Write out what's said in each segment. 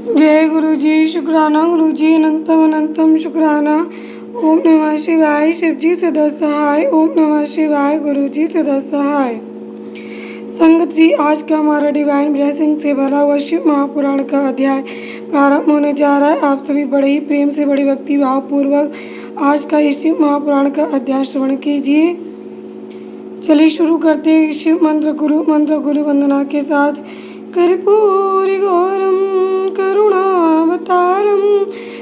जय गुरु जी, शुक्राना गुरु जी, अनंतम अनंतम शुक्राना। ओम नमः शिवाय, शिव जी सदा सहाय। ओम नमः शिवाय, गुरु जी सदा सहाय। संगत जी, आज का हमारा डिवाइन ब्लेसिंग से भरा हुआ शिव महापुराण का अध्याय प्रारंभ होने जा रहा है। आप सभी बड़े ही प्रेम से, बड़ी भक्ति भाव पूर्वक आज का इस शिव महापुराण का अध्याय श्रवण कीजिए। चलिए शुरू करते हैं शिव मंत्र गुरु वंदना के साथ। कर्पूरी गौरम करुणावतारम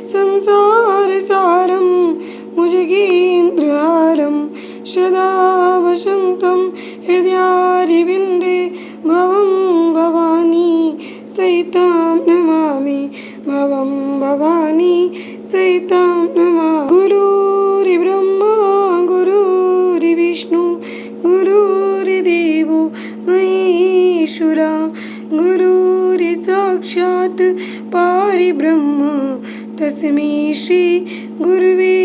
संसार सारम भुजगेन्द्रहारम सदा वसंतम हृदयारविंदे भवं भवानी सहितां नमामि। भवं भवानी सहितां नमामि। गुरुर्ब्रह्मा गुरुर्विष्णु गुरुर्देवो महेश्वरा गुरुर्साक्षात् परब्रह्म तस्मै श्री गुरुवे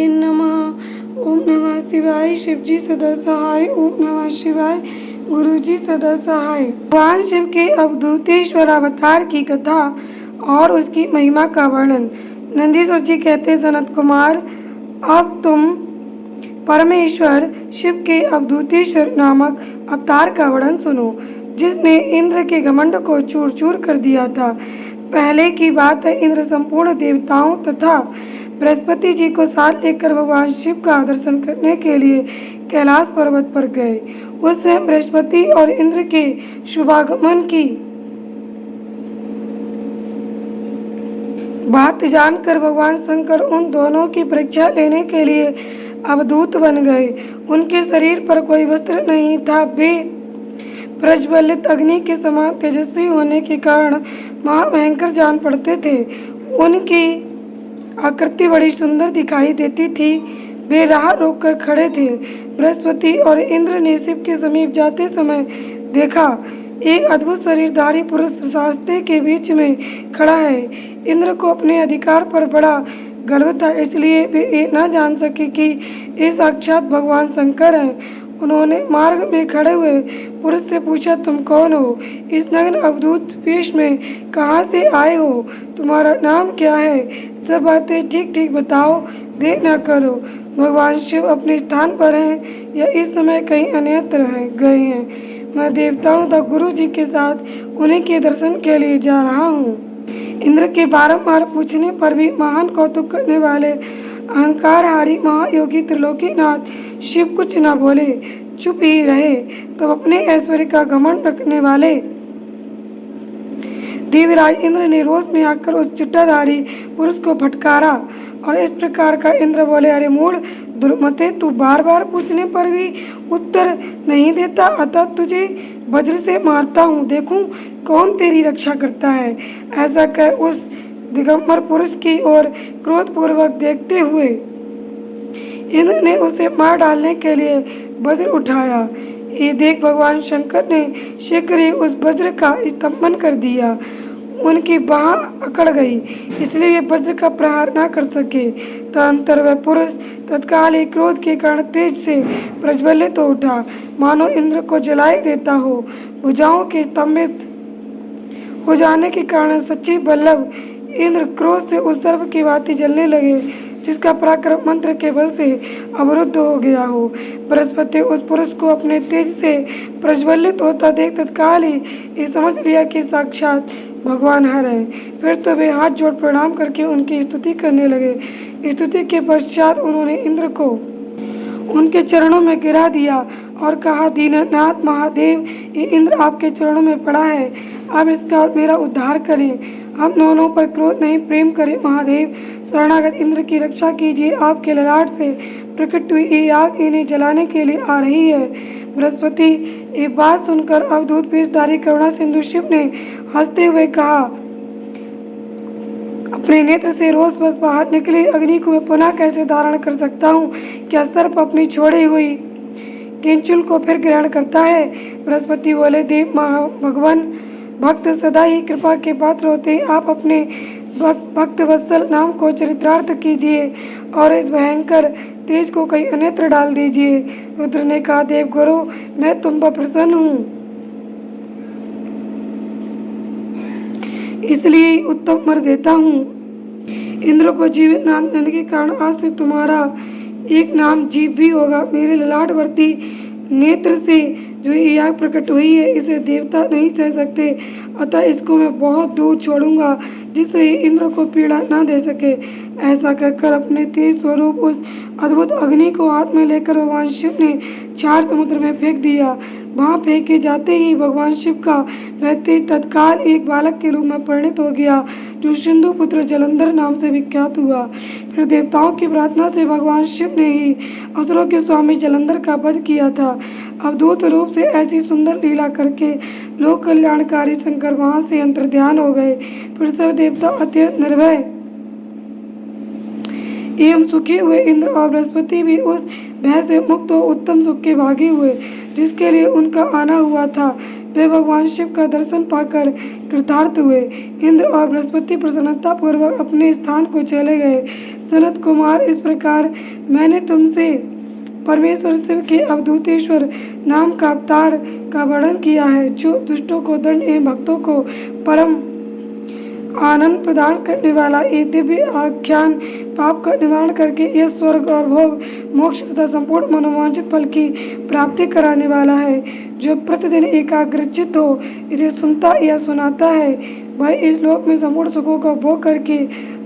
नमः। ओम नमः शिवाय, शिव जी सदा सहाय। ओम नमः शिवाय, गुरु जी सदा सहाय। भगवान शिव के अवधूतेश्वर अवतार की कथा और उसकी महिमा का वर्णन। नंदीश्वर जी कहते, सनत कुमार, अब तुम परमेश्वर शिव के अवधूतेश्वर नामक अवतार का वर्णन सुनो, जिसने इंद्र के घमंड को चूर चूर कर दिया था। पहले की बात है, इंद्र संपूर्ण देवताओं तथा बृहस्पति जी को साथ लेकर भगवान शिव का दर्शन करने के लिए कैलाश पर्वत पर गए। उस समय बृहस्पति और इंद्र के शुभागमन की बात जानकर भगवान शंकर उन दोनों की परीक्षा लेने के लिए अवधूत बन गए। उनके शरीर पर कोई वस्त्र नहीं था। वे प्रज्वलित अग्नि के समान तेजस्वी होने के कारण महाभयंकर जान पड़ते थे। उनकी आकृति बड़ी सुंदर दिखाई देती थी। वे राह रोककर खड़े थे। बृहस्पति और इंद्र ने शिव के समीप जाते समय देखा, एक अद्भुत शरीरधारी पुरुष रास्ते के बीच में खड़ा है। इंद्र को अपने अधिकार पर बड़ा गर्व था, इसलिए वे ये न जान सके कि ये साक्षात भगवान शंकर हैं। उन्होंने मार्ग में खड़े हुए पुरुष से पूछा, तुम कौन हो? इस नग्न अवधूत वेश में कहाँ से आए हो? तुम्हारा नाम क्या है? सब बातें ठीक ठीक बताओ, देर न करो। भगवान शिव अपने स्थान पर हैं या इस समय कहीं अन्यत्र गए हैं। मैं देवताओं तथा गुरु जी के साथ उन्हीं के दर्शन के लिए जा रहा हूँ। इंद्र के बारंबार पूछने पर भी महान कौतुक करने वाले अहंकारहारी महायोगी त्रिलोकीनाथ शिव कुछ न बोले, चुप ही रहे। तब अपने ऐश्वर्य का घमंड रखने वाले देवराज इंद्र ने रोष में आकर उस चिट्टाधारी पुरुष को फटकारा और इस प्रकार का इंद्र बोले, अरे मूढ़ दुर्मते, तू बार बार पूछने पर भी उत्तर नहीं देता, अतः तुझे वज्र से मारता हूँ, देखूं कौन तेरी रक्षा करता है। ऐसा कह उस दिगंबर पुरुष की ओर क्रोधपूर्वक देखते हुए इंद्र ने उसे मार डालने के लिए वज्र उठाया। ये देख भगवान शंकर ने शीघ्र ही उस वज्र का स्तंभन कर दिया। उनकी बाह अकड़ गई, इसलिए ये वज्र का प्रहार न कर सके। तदंतर वह पुरुष तत्काल ही क्रोध के कारण तेज से प्रज्वलित हो उठा, मानो इंद्र को जलाई देता हो। भुजाओं के स्तंभित हो जाने के कारण सच्ची बल्लभ इंद्र क्रोध से उस सर्प की भांति जलने लगे, जिसका पराक्रम मंत्र के बल से अवरुद्ध हो गया हो। बृहस्पति उस पुरुष को अपने तेज से प्रज्वलित होता देख तत्काल ही ये समझ लिया कि साक्षात भगवान हर हैं। फिर तो वे हाथ जोड़ प्रणाम करके उनकी स्तुति करने लगे। स्तुति के पश्चात उन्होंने इंद्र को उनके चरणों में गिरा दिया और कहा, दीननाथ महादेव, ये इंद्र आपके चरणों में पड़ा है, आप इसका मेरा उद्धार करें। हम दोनों पर क्रोध नहीं, प्रेम करें महादेव। शरणागत इंद्र की रक्षा कीजिए। आपके ललाट से प्रकट हुई ये आग इन्हें जलाने के लिए आ रही है। बृहस्पति ये बात सुनकर अवधूत वेशधारी करुणा सिंधु शिव ने हंसते हुए कहा, अपने नेत्र से रोषवश बाहर निकली अग्नि को मैं पुनः कैसे धारण कर सकता हूँ? क्या सर्प अपनी छोड़ी हुई किंचुल को फिर ग्रहण करता है? बृहस्पति बोले, देव भगवान भक्त सदा ही कृपा के पात्र होते हैं। आप अपने भक्त वत्सल नाम को चरितार्थ कीजिए और इस भयंकर तेज को कहीं अन्यत्र डाल दीजिए। रुद्र ने कहा, देव गुरु, मैं तुम पर प्रसन्न हूँ। इसलिए उत्तम वर देता हूँ। इंद्र को जीवित नाम देने के कारण आज से तुम्हारा एक नाम जीव भी होगा। मेरे ललाटवर्ती नेत्र से जो ये आग प्रकट हुई है, इसे देवता नहीं सह सकते, अतः इसको मैं बहुत दूर छोड़ूंगा, जिससे ये इंद्र को पीड़ा न दे सके। ऐसा कहकर अपने तेज स्वरूप उस अद्भुत अग्नि को हाथ में लेकर भगवान शिव ने 4 समुद्र में फेंक दिया। वहाँ फेंके जाते ही भगवान शिव का वह तेज तत्काल एक बालक के रूप में परिणत हो गया, जो सिंधु पुत्र जलंधर नाम से विख्यात हुआ। फिर देवताओं की प्रार्थना से भगवान शिव ने ही असुरों के स्वामी जलंधर का वध किया था। अवधूत रूप से ऐसी सुंदर लीला करके लोक कल्याणकारी शंकर वहाँ से अंतर्ध्यान हो गए। फिर सब देवता अत्यंत निर्भय एवं सुखी हुए। इंद्र और बृहस्पति भी उस भय से मुक्त हो उत्तम सुख के भागी हुए, जिसके लिए उनका आना हुआ था। वे भगवान शिव का दर्शन पाकर कृतार्थ हुए। इंद्र और बृहस्पति प्रसन्नता पूर्वक अपने स्थान को चले गए। सनत कुमार, इस प्रकार मैंने तुमसे परमेश्वर शिव के अवधूतेश्वर नाम का अवतार का वर्णन किया है, जो दुष्टों को दंड एवं भक्तों को परम आनंद प्रदान करने वाला, एक दिव्य आख्यान पाप का निवारण करके यह स्वर्ग और भोग मोक्ष तथा संपूर्ण मनोवांछित फल की प्राप्ति कराने वाला है। जो प्रतिदिन एकाग्रचित्त हो इसे सुनता या सुनाता है, वह इस लोक में संपूर्ण सुखों का भोग करके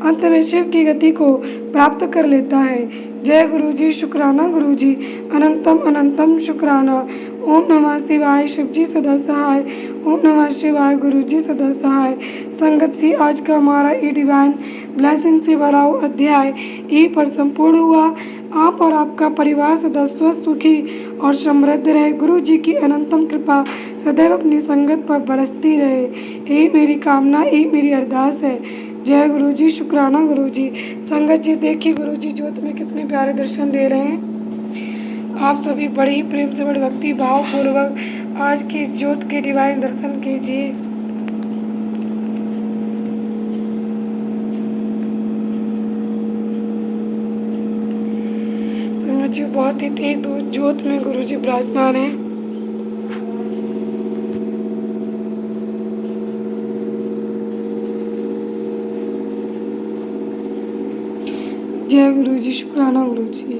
अंत में शिव की गति को प्राप्त कर लेता है। जय गुरु जी, शुक्राना गुरु जी, अनंतम अनंतम शुक्राना। ओम नमः शिवाय, शिव जी सदा सहाय। ओम नमः शिवाय, गुरु जी सदा सहाय। संगत सी, आज का हमारा ये डिवाइन ब्लेसिंग से भरा हुआ अध्याय यहीं पर संपूर्ण हुआ। आप और आपका परिवार सदा स्वस्थ, सुखी और समृद्ध रहे। गुरु जी की अनंतम कृपा सदैव अपनी संगत पर बरसती रहे, यही मेरी कामना, यही मेरी अरदास है। जय गुरु जी, शुक्राना गुरु जी। संगत जी, देखिए गुरु जी ज्योत में कितने प्यारे दर्शन दे रहे हैं। आप सभी बड़े ही प्रेम से, बड़े भक्ति भाव पूर्वक आज की ज्योत के डिवाइन दर्शन कीजिए। संगत जी, बहुत ही तेज ज्योत में गुरु जी विराजमान है। जय गुरु जी, शुक्राना गुरु जी।